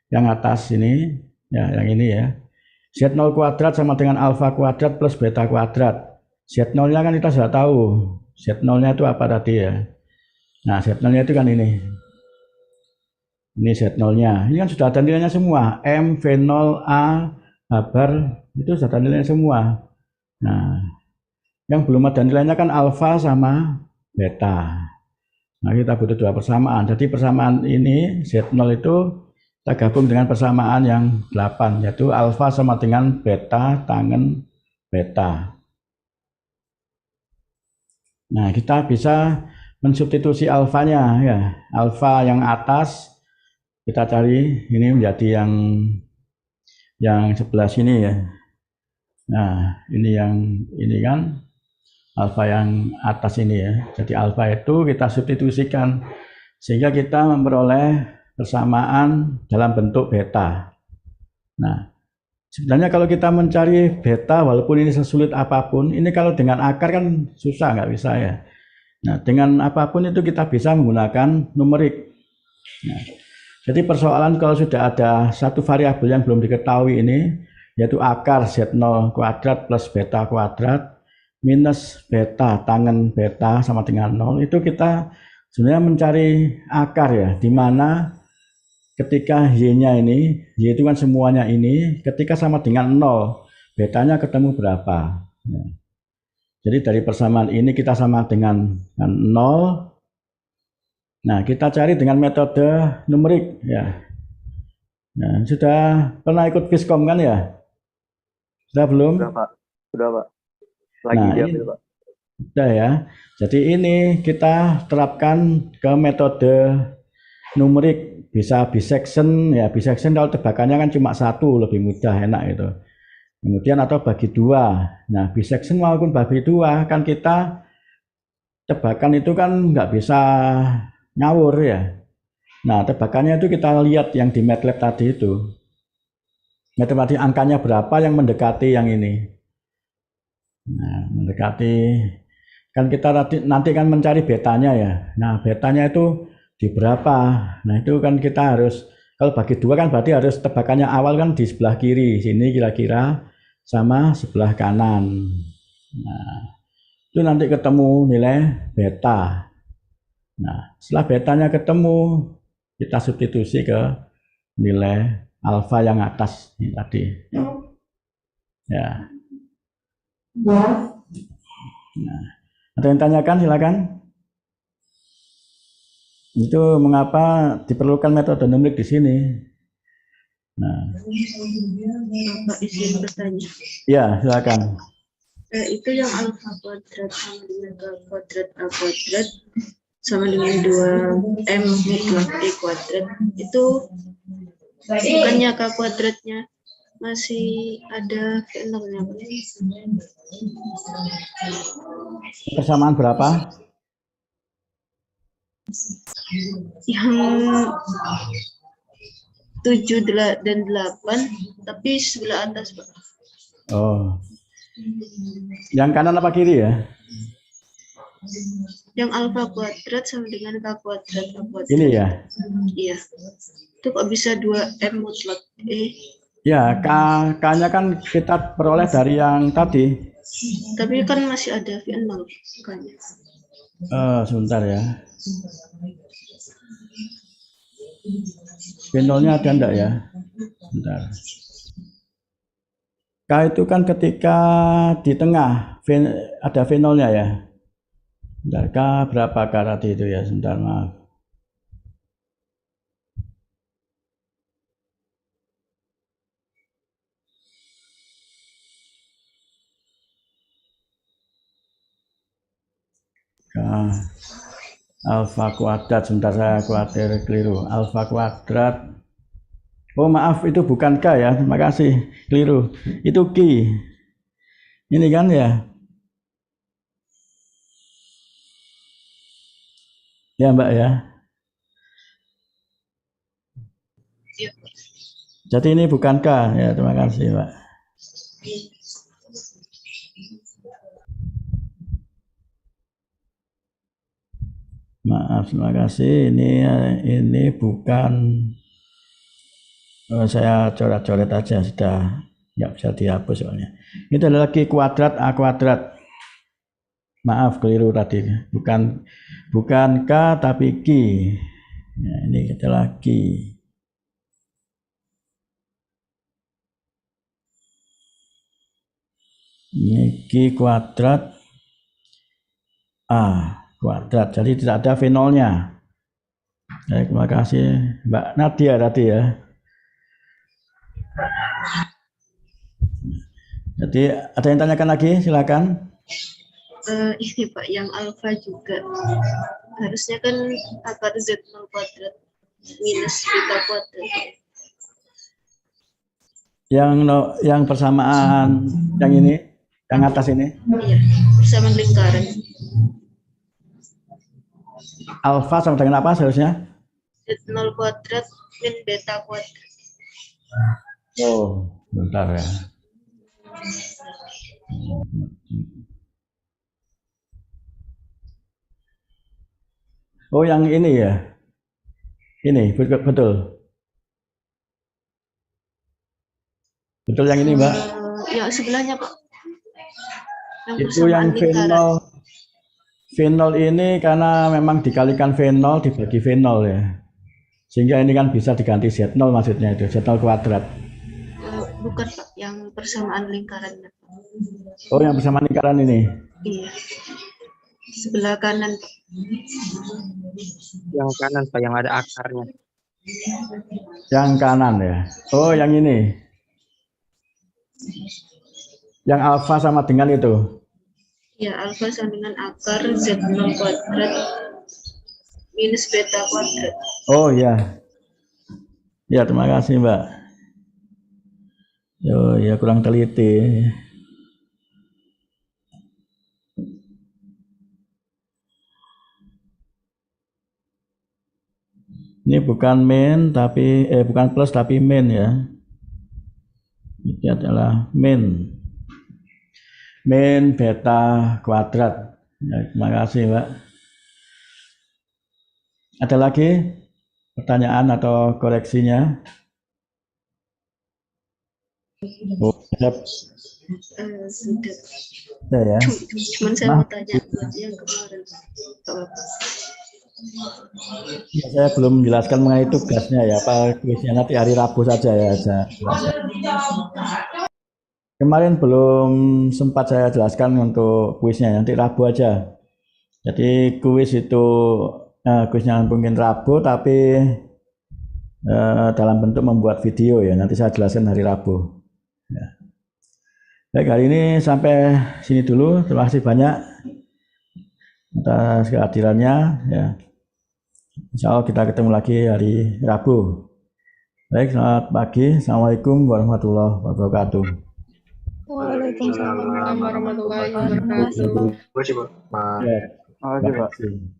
Yang atas ini, ya yang ini ya. Z0 kuadrat sama dengan alfa kuadrat plus beta kuadrat. Z0-nya kan kita sudah tahu. Z0-nya itu apa tadi ya. Nah, Z0-nya itu kan ini. Ini Z0-nya. Ini kan sudah ada nilainya semua. M, V0, A, H bar, itu sudah ada nilainya semua. Nah, yang belum ada nilainya kan alfa sama beta. Nah, kita butuh dua persamaan. Jadi persamaan ini Z0 itu kita gabung dengan persamaan yang 8, yaitu alfa sama dengan beta tangen beta. Nah, kita bisa mensubstitusi alfanya ya. Alfa yang atas kita cari ini menjadi yang sebelah sini ya. Nah, ini kan alfa yang atas ini ya. Jadi alfa itu kita substitusikan sehingga kita memperoleh persamaan dalam bentuk beta. Nah, sebenarnya kalau kita mencari beta walaupun ini sesulit apapun, ini kalau dengan akar kan susah, nggak bisa ya. Nah, dengan apapun itu kita bisa menggunakan numerik. Nah, jadi persoalan kalau sudah ada satu variabel yang belum diketahui ini, yaitu akar Z0 kuadrat plus beta kuadrat minus beta tangen beta sama dengan 0, itu kita sebenarnya mencari akar ya, di mana ketika Y-nya ini, Y itu kan semuanya ini, ketika sama dengan 0, betanya ketemu berapa. Ya. Jadi dari persamaan ini kita sama dengan 0. Nah, kita cari dengan metode numerik ya. Nah, sudah pernah ikut Viscom kan ya? Sudah belum? Sudah, Pak. Sudah, Pak. Lagi diambil, Pak. Sudah ya. Jadi ini kita terapkan ke metode numerik. Bisa bisection ya, bisection kalau tebakannya kan cuma satu, lebih mudah, enak itu. Kemudian atau bagi dua. Nah, bisection maupun bagi dua kan kita tebakan itu kan nggak bisa ngawur ya. Nah, tebakannya itu kita lihat yang di MATLAB tadi itu. MATLAB tadi angkanya berapa yang mendekati yang ini. Nah, mendekati kan kita nanti kan mencari betanya ya. Nah, betanya itu di berapa. Nah, itu kan kita harus, kalau bagi dua kan berarti harus tebakannya awal kan di sebelah kiri, sini kira-kira sama sebelah kanan. Nah, itu nanti ketemu nilai beta. Nah, setelah betanya ketemu, kita substitusi ke nilai alfa yang atas ini tadi. Ya. Nah, ada yang tanyakan silakan. Itu mengapa diperlukan metode numerik di sini? Nah, Bapak izin bertanya. ya silakan. Itu yang alfa kuadrat sama dengan k kuadrat a kuadrat sama dengan 2m mutlak e kuadrat itu bukannya k kuadratnya masih ada V0-nya? Persamaan berapa? Yang 7 dan 8 tapi sebelah atas, Pak. Oh. Yang kanan apa kiri ya? Yang alfa kuadrat sama dengan k kuadrat a kuadrat. Ini ya? Iya. Itu kok bisa 2m mutlak E? Ya, K-nya kan kita peroleh dari yang tadi. Tapi kan masih ada V0 K-nya. Sebentar ya. V0-nya ada enggak ya? Bentar. K itu kan ketika di tengah ada V0-nya ya. Bentar, K berapa K tadi itu ya? Sebentar, maaf. K alfa kuadrat, sebentar saya khawatir keliru. Alfa kuadrat. Oh maaf, itu bukan K ya, terima kasih, keliru. Itu Q. Ini kan ya. Ya Mbak ya. Jadi ini bukan K ya, terima kasih Mbak. Maaf, terima kasih. Ini bukan. Saya coret-coret aja, sudah nggak bisa dihapus soalnya. Itu adalah Q kuadrat A kuadrat. Maaf, keliru tadi. Bukan K tapi Q. Nah, ini adalah Q. Ini Q kuadrat A kuadrat. Jadi tidak ada V0-nya. Terima kasih Mbak Nadia tadi ya. Jadi ada yang tanyakan lagi, silakan. Ini Pak, yang alfa juga harusnya kan akar Z0 kuadrat minus beta kuadrat. Yang persamaan yang ini, yang atas ini. Iya, persamaan lingkaran. Alfa sama dengan apa seharusnya? Z0 kuadrat min beta kuadrat. Oh, bentar ya. Oh, yang ini ya. Ini betul. Betul yang ini, Mbak. Yang sebelahnya, Pak. Itu yang V0. V0 ini karena memang dikalikan V0 dibagi V0 ya. Sehingga ini kan bisa diganti Z0 maksudnya itu, Z0 kuadrat. Bukan Pak, yang persamaan lingkarannya. Oh, yang persamaan lingkaran ini. Iya. Sebelah kanan. Yang kanan Pak, yang ada akarnya. Yang kanan ya. Oh, yang ini. Yang alfa sama dengan itu. Ya, alfa sama dengan akar Z0 kuadrat minus beta kuadrat. Oh ya. Ya, terima kasih, Mbak. Oh ya, kurang teliti. Ini bukan min tapi bukan plus tapi min ya. Ini adalah min beta kuadrat. Ya, terima kasih Mbak. Ada lagi pertanyaan atau koreksinya? Oh, Sudah. Ya. Cuman saya mau tanya buat yang kemarin. Ya, saya belum menjelaskan mengenai tugasnya ya, apa kuisnya nanti hari Rabu saja ya. Kemarin belum sempat saya jelaskan untuk kuisnya, nanti Rabu aja. Jadi kuis itu kuisnya mungkin Rabu, tapi dalam bentuk membuat video ya. Nanti saya jelaskan hari Rabu. Ya. Baik, hari ini sampai sini dulu. Terima kasih banyak atas kehadirannya. Ya. Insya Allah kita ketemu lagi hari Rabu. Baik, selamat pagi. Assalamualaikum warahmatullahi wabarakatuh. Waalaikumsalam warahmatullahi wabarakatuh. Ya, terima kasih.